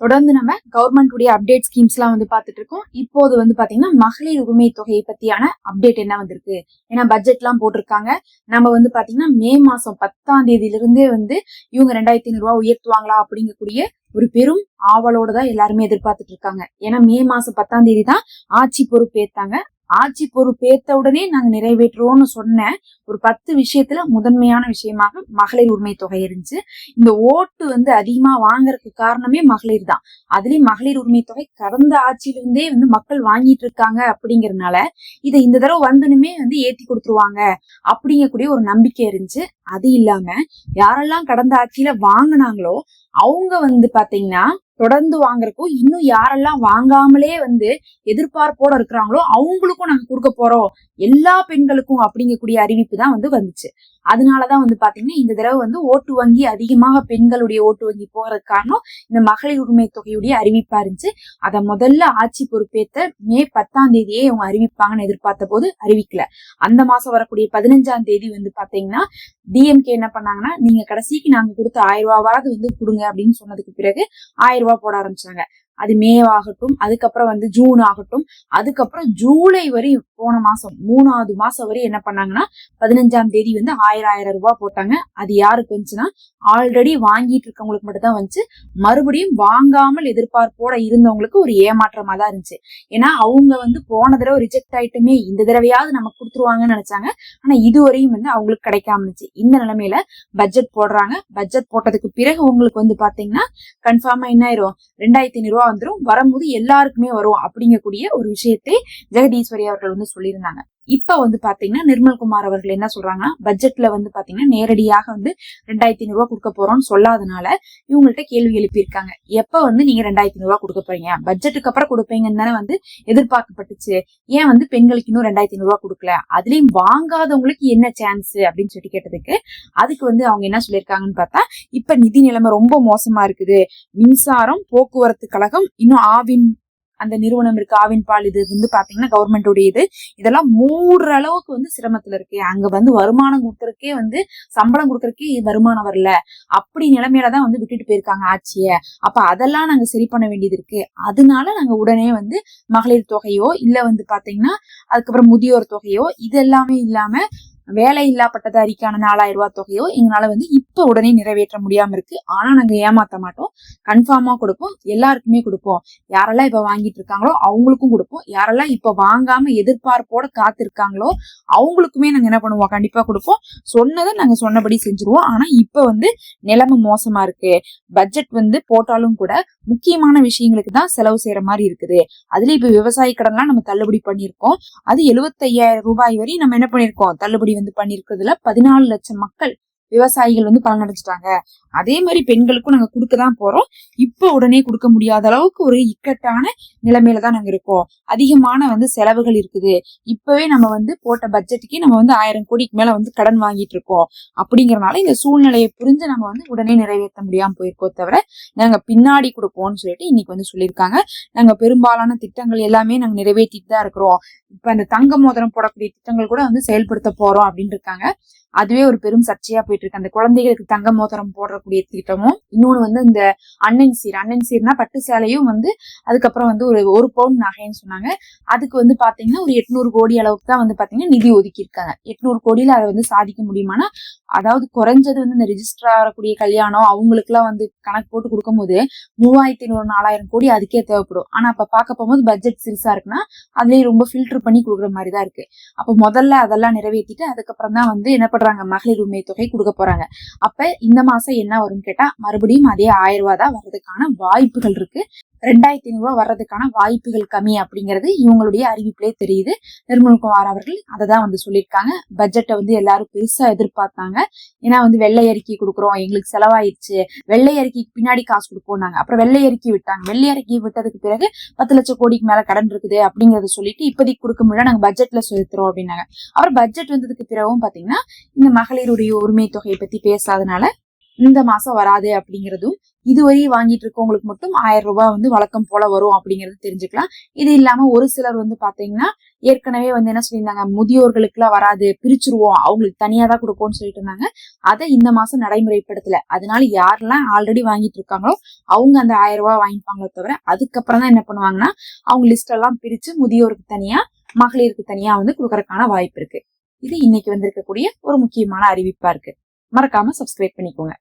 தொடர்ந்து நம்ம கவர்மெண்ட் உடைய அப்டேட் ஸ்கீம்ஸ் எல்லாம் வந்து பாத்துட்டு இருக்கோம். இப்போது வந்து பாத்தீங்கன்னா மகளிர் உரிமை தொகையை பத்தியான அப்டேட் என்ன வந்திருக்கு, ஏன்னா பட்ஜெட் எல்லாம் போட்டிருக்காங்க. நம்ம வந்து பாத்தீங்கன்னா மே மாசம் 10ஆம் தேதியிலிருந்தே வந்து இவங்க 2500 ரூபாய் உயர்த்துவாங்களா அப்படிங்கக்கூடிய ஒரு பெரும் ஆவலோட தான் எல்லாருமே எதிர்பார்த்துட்டு இருக்காங்க. ஏன்னா மே மாசம் 10ஆம் தேதி தான் ஆட்சி பொறுப்பேத்தாங்க. ஆட்சி பொறுப்பேத்த உடனே நாங்க நிறைவேற்றுவோம்னு சொன்ன ஒரு 10 விஷயத்துல முதன்மையான விஷயமாக மகளிர் உரிமை தொகை இருந்துச்சு. இந்த ஓட்டு வந்து அதிகமா வாங்குறதுக்கு காரணமே மகளிர் தான். அதுலயும் மகளிர் உரிமை தொகை கடந்த ஆட்சியிலிருந்தே வந்து மக்கள் வாங்கிட்டு இருக்காங்க அப்படிங்கறதுனால இதை இந்த தடவை வந்துனுமே வந்து ஏத்தி கொடுத்துருவாங்க அப்படிங்கக்கூடிய ஒரு நம்பிக்கை இருந்துச்சு. அது இல்லாம யாரெல்லாம் கடந்த ஆட்சியில வாங்கினாங்களோ அவங்க வந்து பாத்தீங்கன்னா தொடர்ந்து வாங்குறக்கும், இன்னும் யாரெல்லாம் வாங்காமலே வந்து எதிர்பார்ப்போட இருக்கிறாங்களோ அவங்களுக்கும் நாங்க கொடுக்க போறோம் எல்லா பெண்களுக்கும் அப்படிங்கக்கூடிய அறிவிப்பு தான் வந்து வந்துச்சு. அதனாலதான் வந்து பாத்தீங்கன்னா இந்த தடவை வந்து ஓட்டு வங்கி அதிகமாக பெண்களுடைய ஓட்டு வங்கி போறதுக்கு காரணம் இந்த மகளிர் உரிமை தொகையுடைய அறிவிப்பா இருந்துச்சு. அத முதல்ல ஆட்சி பொறுப்பேற்ற மே 10ஆம் தேதியே இவங்க அறிவிப்பாங்கன்னு எதிர்பார்த்த போது அறிவிக்கல. அந்த மாசம் வரக்கூடிய 15ஆம் தேதி வந்து பாத்தீங்கன்னா டிஎம்கே என்ன பண்ணாங்கன்னா, நீங்க கடைசிக்கு நாங்க கொடுத்த 1000 ரூபாவது வந்து கொடுங்க அப்படின்னு சொன்னதுக்கு பிறகு 1000 ரூபாய் போட ஆரம்பிச்சாங்க. அது மே ஆகட்டும், அதுக்கப்புறம் வந்து ஜூன் ஆகட்டும், அதுக்கப்புறம் ஜூலை வரை போன மாசம் 3ஆவது மாசம் வரை என்ன பண்ணாங்கன்னா 15ஆம் தேதி வந்து 1000 ரூபாய் போட்டாங்க. அது யாருக்கு வந்துச்சுன்னா ஆல்ரெடி வாங்கிட்டு இருக்கவங்களுக்கு மட்டும் தான் வந்துச்சு. மறுபடியும் வாங்காமல் எதிர்பார்ப்போட இருந்தவங்களுக்கு ஒரு ஏமாற்றமா தான் இருந்துச்சு. ஏன்னா அவங்க வந்து போன தடவை ரிஜெக்ட் ஆயிட்டுமே இந்த தடவையாவது நமக்கு கொடுத்துருவாங்கன்னு நினைச்சாங்க. ஆனா இதுவரையும் வந்து அவங்களுக்கு கிடைக்காம இருந்துச்சு. இந்த நிலைமையில பட்ஜெட் போடுறாங்க. பட்ஜெட் போட்டதுக்கு பிறகு உங்களுக்கு வந்து பாத்தீங்கன்னா கன்ஃபார்மா என்ன ஆயிரும், 2500 ரூபாய் வந்துடும். வரும்போது எல்லாருக்குமே வரும் அப்படிங்கக்கூடிய ஒரு விஷயத்தை ஜெகதீஸ்வரி அவர்கள் வந்து சொல்லியிருந்தாங்க. இப்ப வந்து பாத்தீங்கன்னா நிர்மல்குமார் அவர்கள் என்ன சொல்றாங்கன்னா, பட்ஜெட்ல வந்து பாத்தீங்கன்னா நேரடியாக வந்து 2500 ரூபாய் கொடுக்க போறோம்னு சொல்லாதனால இவங்கள்ட்ட கேள்வி எழுப்பியிருக்காங்க. எப்ப வந்து நீங்க 2500 ரூபாய் கொடுக்க போறீங்க, பட்ஜெட்டுக்கு அப்புறம் கொடுப்பீங்கன்னு தானே வந்து எதிர்பார்க்கப்பட்டுச்சு, ஏன் வந்து பெண்களுக்கு இன்னும் 2500 ரூபாய் கொடுக்கல, அதுலயும் வாங்காதவங்களுக்கு என்ன சான்ஸ் அப்படின்னு சொல்லி கேட்டதுக்கு அதுக்கு வந்து அவங்க என்ன சொல்லியிருக்காங்கன்னு பார்த்தா, இப்ப நிதி நிலைமை ரொம்ப மோசமா இருக்குது. மின்சாரம் போக்குவரத்து கழகம், இன்னும் ஆவின் அந்த நிறுவனம் இருக்கு, ஆவின் பால், இது வந்து பாத்தீங்கன்னா கவர்மெண்டோட இதெல்லாம் மூடுற அளவுக்கு வந்து சிரமத்துல இருக்கு. அங்க வந்து வருமானம் கொடுக்கறதுக்கே வந்து சம்பளம் கொடுக்கறதுக்கே வருமானம் வரல, அப்படி நிலைமையிலதான் வந்து விட்டுட்டு போயிருக்காங்க ஆட்சிய. அப்ப அதெல்லாம் நாங்க சரி பண்ண வேண்டியது இருக்கு. அதனால நாங்க உடனே வந்து மகளிர் தொகையோ இல்ல வந்து பாத்தீங்கன்னா அதுக்கப்புறம் முதியோர் தொகையோ இது எல்லாமே இல்லாம வேலை இல்லா பட்டதாரிக்கான 4000 ரூபாய் தொகையோ எங்களால வந்து இப்ப உடனே நிறைவேற்ற முடியாம இருக்கு. ஆனா நாங்க ஏமாத்த மாட்டோம், கன்ஃபார்மா கொடுப்போம், எல்லாருக்குமே கொடுப்போம். யாரெல்லாம் இப்ப வாங்கிட்டு இருக்காங்களோ அவங்களுக்கும் கொடுப்போம். யாரெல்லாம் இப்ப வாங்காம எதிர்பார்ப்போட காத்து இருக்காங்களோ அவங்களுக்குமே நாங்க என்ன பண்ணுவோம், கண்டிப்பா கொடுப்போம். சொன்னதை நாங்க சொன்னபடி செஞ்சிருவோம். ஆனா இப்ப வந்து நிலைமை மோசமா இருக்கு. பட்ஜெட் வந்து போட்டாலும் கூட முக்கியமான விஷயங்களுக்கு தான் செலவு செய்யற மாதிரி இருக்குது. அதுல இப்ப விவசாய கடன்லாம் நம்ம தள்ளுபடி பண்ணிருக்கோம். அது 75,000 ரூபாய் வரை நம்ம என்ன பண்ணிருக்கோம், தள்ளுபடி வந்து பண்ணிருக்கிறதுல 14 லட்சம் மக்கள் விவசாயிகள் வந்து பலனடைஞ்சிட்டாங்க. அதே மாதிரி பெண்களுக்கும் நாங்க கொடுக்கதான் போறோம். இப்ப உடனே கொடுக்க முடியாத அளவுக்கு ஒரு இக்கட்டான நிலைமையில தான் நாங்க இருக்கோம். அதிகமான வந்து செலவுகள் இருக்குது. இப்பவே நம்ம வந்து போட்ட பட்ஜெட்டுக்கே நம்ம வந்து 1000 கோடிக்கு மேல வந்து கடன் வாங்கிட்டு இருக்கோம். அப்படிங்கறதுனால இந்த சூழ்நிலையை புரிஞ்சு நம்ம வந்து உடனே நிறைவேற்ற முடியாம போயிருக்கோம். தவிர நாங்க பின்னாடி கொடுப்போம்னு சொல்லிட்டு இன்னைக்கு வந்து சொல்லியிருக்காங்க. நாங்க பெரும்பாலான திட்டங்கள் எல்லாமே நாங்க நிறைவேற்றிட்டு தான் இருக்கிறோம். இப்ப அந்த தங்க மோதிரம் போடக்கூடிய திட்டங்கள் கூட வந்து செயல்படுத்த போறோம் அப்படின்னு இருக்காங்க. அதுவே ஒரு பெரும் சர்ச்சையா போயிட்டு இருக்கு. அந்த குழந்தைகளுக்கு தங்க மோதிரம் போடக்கூடிய திட்டமும், இன்னொன்னு வந்து இந்த அண்ணன் சீர்னா பட்டு சேலையும் வந்து அதுக்கப்புறம் வந்து ஒரு பவுன் நகைன்னு சொன்னாங்க. அதுக்கு வந்து பாத்தீங்கன்னா ஒரு 800 கோடி அளவுக்கு தான் வந்து பாத்தீங்கன்னா நிதி ஒதுக்கி இருக்காங்க. 800 கோடியில அதை வந்து சாதிக்க முடியுமானா, அதாவது குறைஞ்சது வந்து இந்த ரெஜிஸ்டர் ஆகக்கூடிய கல்யாணம் அவங்களுக்கு எல்லாம் வந்து கணக்கு போட்டு கொடுக்கும் போது 3500 4000 கோடி அதுக்கே தேவைப்படும். ஆனா அப்ப பார்க்க போகும்போது பட்ஜெட் சிறுசா இருக்குன்னா அதுலயே ரொம்ப ஃபில்டர் பண்ணி கொடுக்குற மாதிரிதான் இருக்கு. அப்ப முதல்ல அதெல்லாம் நிறைவேற்றிட்டு அதுக்கப்புறம் தான் வந்து என்ன பண்றாங்க, மகளிர் உரிமை தொகை கொடுக்க போறாங்க. அப்ப இந்த மாசம் என்ன வரும்னு கேட்டா மறுபடியும் அதே 1000 ரூபாய் தான் வர்றதுக்கான வாய்ப்புகள் இருக்கு. 2500 ரூபாய் வர்றதுக்கான வாய்ப்புகள் கம்மி அப்படிங்கிறது இவங்களுடைய அறிவிப்பிலே தெரியுது. நிர்மல்குமார் அவர்கள் அதை தான் வந்து சொல்லியிருக்காங்க. பட்ஜெட்டை வந்து எல்லாரும் பெருசா எதிர்பார்த்தாங்க. ஏன்னா வந்து வெள்ளை அறிக்கை கொடுக்குறோம், எங்களுக்கு செலவாயிடுச்சு, வெள்ளை அறிக்கைக்கு பின்னாடி காசு கொடுப்போம்னாங்க. அப்புறம் வெள்ளை அறிக்கை விட்டாங்க. வெள்ளை அறிக்கை விட்டதுக்கு பிறகு 10 லட்சம் கோடிக்கு மேல கடன் இருக்குது அப்படிங்கறத சொல்லிட்டு இப்போதைக்கு கொடுக்க முடியல, நாங்க பட்ஜெட்ல செலுத்துறோம் அப்படின்னாங்க. அப்புறம் பட்ஜெட் வந்ததுக்கு பிறகும் பாத்தீங்கன்னா இந்த மகளிருடைய உரிமை தொகையை பத்தி பேசாதனால இந்த மாசம் வராது அப்படிங்கிறதும், இதுவரையும் வாங்கிட்டு இருக்கவங்களுக்கு மட்டும் 1000 ரூபாய் வந்து வழக்கம் போல வரும் அப்படிங்கறது தெரிஞ்சுக்கலாம். இது இல்லாம ஒரு சிலர் வந்து பாத்தீங்கன்னா ஏற்கனவே வந்து என்ன சொல்லியிருந்தாங்க, முதியோர்களுக்கு எல்லாம் வராது, பிரிச்சுருவோம், அவங்களுக்கு தனியா தான் கொடுப்போம்னு சொல்லிட்டு இருந்தாங்க. அதை இந்த மாசம் நடைமுறைப்படுத்தல. அதனால யாரெல்லாம் ஆல்ரெடி வாங்கிட்டு இருக்காங்களோ அவங்க அந்த 1000 ரூபாய் வாங்கிப்பாங்களோ தவிர, அதுக்கப்புறம் தான் என்ன பண்ணுவாங்கன்னா அவங்க லிஸ்ட் எல்லாம் பிரிச்சு முதியோருக்கு தனியா, மகளிருக்கு தனியா வந்து கொடுக்கறதுக்கான வாய்ப்பு இருக்கு. இது இன்னைக்கு வந்திருக்கக்கூடிய ஒரு முக்கியமான அறிவிப்பா இருக்கு. மறக்காம சப்ஸ்கிரைப் பண்ணிக்கோங்க.